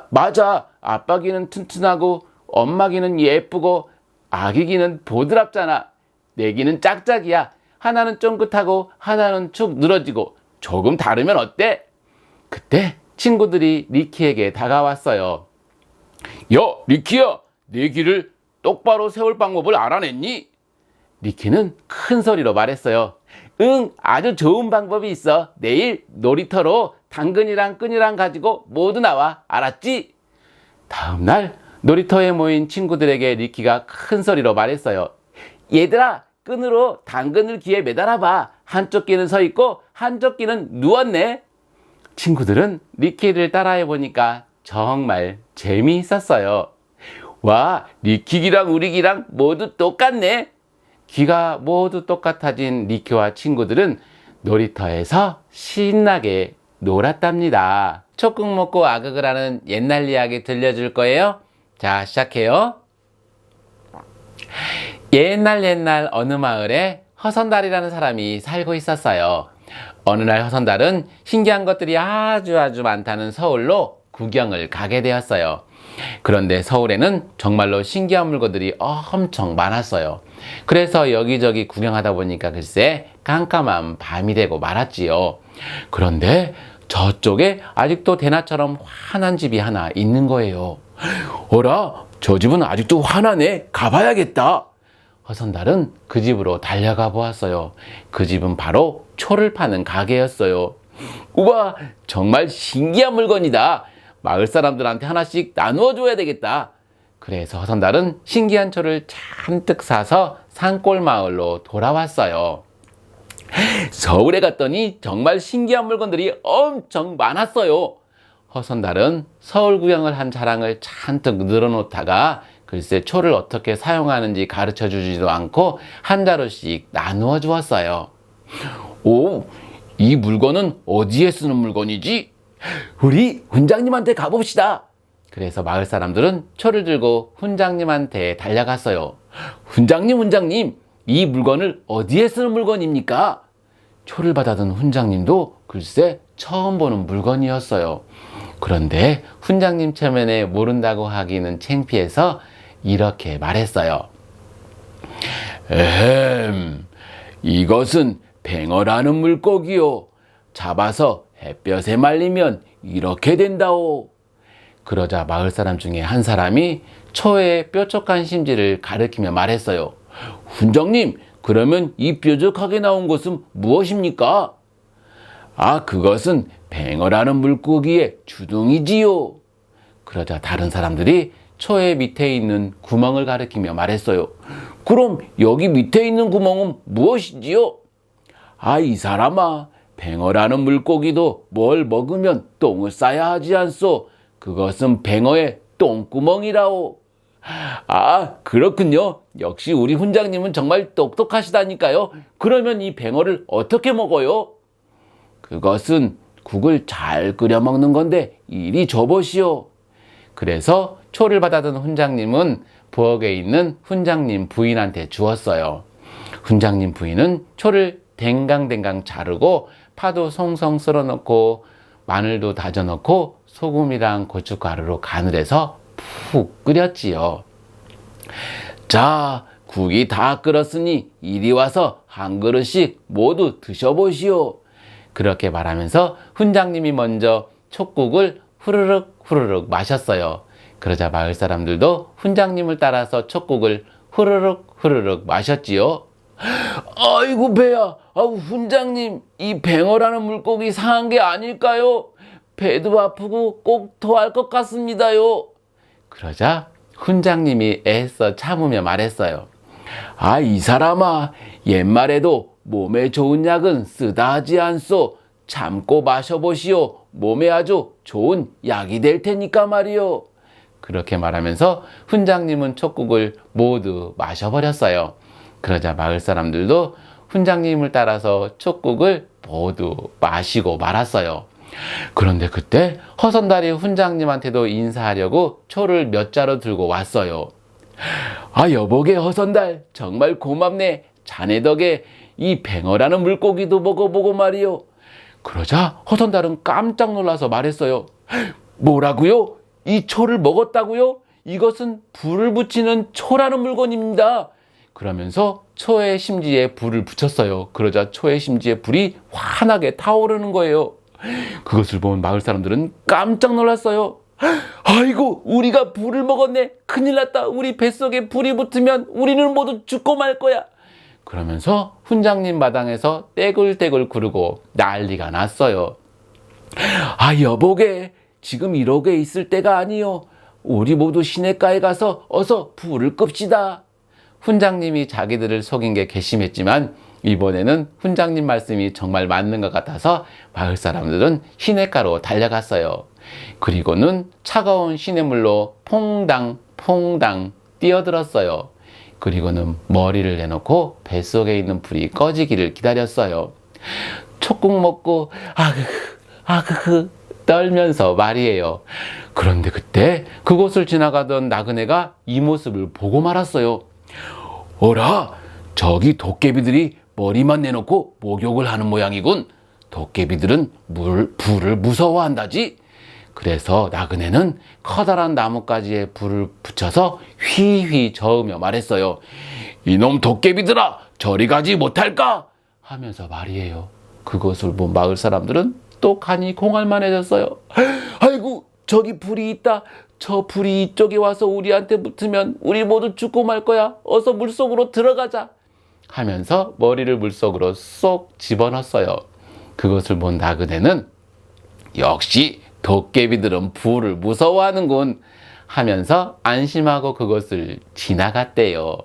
맞아. 아빠 귀는 튼튼하고 엄마 귀는 예쁘고 아기 귀는 보드랍잖아. 내 귀는 짝짝이야. 하나는 쫑긋하고 하나는 축 늘어지고 조금 다르면 어때? 그때 친구들이 리키에게 다가왔어요. 야, 리키야, 내 귀를 똑바로 세울 방법을 알아냈니? 리키는 큰 소리로 말했어요. 응, 아주 좋은 방법이 있어. 내일 놀이터로 당근이랑 끈이랑 가지고 모두 나와. 알았지? 다음 날 놀이터에 모인 친구들에게 리키가 큰 소리로 말했어요. 얘들아, 끈으로 당근을 귀에 매달아봐. 한쪽 귀는 서 있고 한쪽 귀는 누웠네. 친구들은 리키를 따라해보니까 정말 재미있었어요. 와, 리키 귀랑 우리 귀랑 모두 똑같네. 귀가 모두 똑같아진 리키와 친구들은 놀이터에서 신나게 놀았답니다. 촉국 먹고 아극을 하는 옛날 이야기 들려줄 거예요. 자, 시작해요. 옛날 어느 마을에 허선달이라는 사람이 살고 있었어요. 어느 날 허선달은 신기한 것들이 아주 많다는 서울로 구경을 가게 되었어요. 그런데 서울에는 정말로 신기한 물건들이 엄청 많았어요. 그래서 여기저기 구경하다 보니까 글쎄 깜깜한 밤이 되고 말았지요. 그런데 저쪽에 아직도 대낮처럼 환한 집이 하나 있는 거예요. 어라, 저 집은 아직도 환하네. 가봐야겠다. 허선달은 그 집으로 달려가 보았어요. 그 집은 바로 초를 파는 가게였어요. 우와, 정말 신기한 물건이다. 마을 사람들한테 하나씩 나누어 줘야 되겠다. 그래서 허선달은 신기한 초를 잔뜩 사서 산골 마을로 돌아왔어요. 서울에 갔더니 정말 신기한 물건들이 엄청 많았어요. 허선달은 서울 구경을 한 자랑을 잔뜩 늘어놓다가 글쎄 초를 어떻게 사용하는지 가르쳐 주지도 않고 한 자루씩 나누어 주었어요. 오, 이 물건은 어디에 쓰는 물건이지? 우리 훈장님한테 가봅시다. 그래서 마을 사람들은 초를 들고 훈장님한테 달려갔어요. 훈장님, 이 물건을 어디에 쓰는 물건입니까? 초를 받아든 훈장님도 글쎄 처음 보는 물건이었어요. 그런데 훈장님 체면에 모른다고 하기는 창피해서 이렇게 말했어요. 이것은 뱅어라는 물고기요. 잡아서 햇볕에 말리면 이렇게 된다오. 그러자 마을 사람 중에 한 사람이 초의 뾰족한 심지를 가리키며 말했어요. 훈장님, 그러면 이 뾰족하게 나온 것은 무엇입니까? 아, 그것은 뱅어라는 물고기의 주둥이지요. 그러자 다른 사람들이 초의 밑에 있는 구멍을 가리키며 말했어요. 그럼 여기 밑에 있는 구멍은 무엇이지요? 아, 이 사람아, 뱅어라는 물고기도 뭘 먹으면 똥을 싸야 하지 않소? 그것은 뱅어의 똥구멍이라오. 아, 그렇군요. 역시 우리 훈장님은 정말 똑똑하시다니까요. 그러면 이 뱅어를 어떻게 먹어요? 그것은 국을 잘 끓여 먹는 건데 이리 줘보시오. 그래서 초를 받아든 훈장님은 부엌에 있는 훈장님 부인한테 주었어요. 훈장님 부인은 초를 댕강댕강 자르고 파도 송송 썰어 넣고 마늘도 다져 넣고 소금이랑 고춧가루로 간을 해서 푹 끓였지요. 자, 국이 다 끓었으니 이리 와서 한 그릇씩 모두 드셔보시오. 그렇게 말하면서 훈장님이 먼저 촉국을 후루룩 후루룩 마셨어요. 그러자 마을 사람들도 훈장님을 따라서 촉국을 후루룩 후루룩 마셨지요. 아이고 배야, 아우 훈장님, 이 뱅어라는 물고기 상한 게 아닐까요? 배도 아프고 꼭 토할 것 같습니다요. 그러자 훈장님이 애써 참으며 말했어요. 아, 이 사람아, 옛말에도 몸에 좋은 약은 쓰다 하지 않소. 참고 마셔보시오. 몸에 아주 좋은 약이 될 테니까 말이요. 그렇게 말하면서 훈장님은 촉국을 모두 마셔버렸어요. 그러자 마을 사람들도 훈장님을 따라서 촉국을 모두 마시고 말았어요. 그런데 그때 허선달이 훈장님한테도 인사하려고 초를 몇 자루 들고 왔어요. 아, 여보게 허선달, 정말 고맙네. 자네 덕에 이 뱅어라는 물고기도 먹어보고 말이요. 그러자 허선달은 깜짝 놀라서 말했어요. 뭐라고요? 이 초를 먹었다고요? 이것은 불을 붙이는 초라는 물건입니다. 그러면서 초의 심지에 불을 붙였어요. 그러자 초의 심지에 불이 환하게 타오르는 거예요. 그것을 본 마을 사람들은 깜짝 놀랐어요. 아이고, 우리가 불을 먹었네. 큰일 났다. 우리 뱃속에 불이 붙으면 우리는 모두 죽고 말 거야. 그러면서 훈장님 마당에서 떼굴떼굴 구르고 난리가 났어요. 아, 여보게, 지금 이러게 있을 때가 아니요. 우리 모두 시냇가에 가서 어서 불을 끕시다. 훈장님이 자기들을 속인 게 괘씸했지만 이번에는 훈장님 말씀이 정말 맞는 것 같아서 마을 사람들은 시냇가로 달려갔어요. 그리고는 차가운 시냇물로 퐁당 퐁당 뛰어들었어요. 그리고는 머리를 내놓고 뱃속에 있는 불이 꺼지기를 기다렸어요. 촉국 먹고 아그흐 떨면서 말이에요. 그런데 그때 그곳을 지나가던 나그네가 이 모습을 보고 말았어요. 어라, 저기 도깨비들이 머리만 내놓고 목욕을 하는 모양이군. 도깨비들은 불을 무서워한다지. 그래서 나그네는 커다란 나뭇가지에 불을 붙여서 휘휘 저으며 말했어요. 이놈 도깨비들아, 저리 가지 못할까? 하면서 말이에요. 그것을 본 마을 사람들은 또 간이 공할만해졌어요. 아이고, 저기 불이 있다. 저 불이 이쪽에 와서 우리한테 붙으면 우리 모두 죽고 말 거야. 어서 물속으로 들어가자. 하면서 머리를 물속으로 쏙 집어넣었어요. 그것을 본 나그네는 역시 도깨비들은 불을 무서워하는군 하면서 안심하고 그것을 지나갔대요.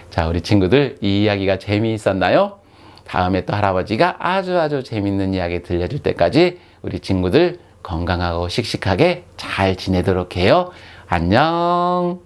자, 우리 친구들, 이 이야기가 재미있었나요? 다음에 또 할아버지가 아주 재밌는 이야기 들려줄 때까지 우리 친구들 건강하고 씩씩하게 잘 지내도록 해요. 안녕.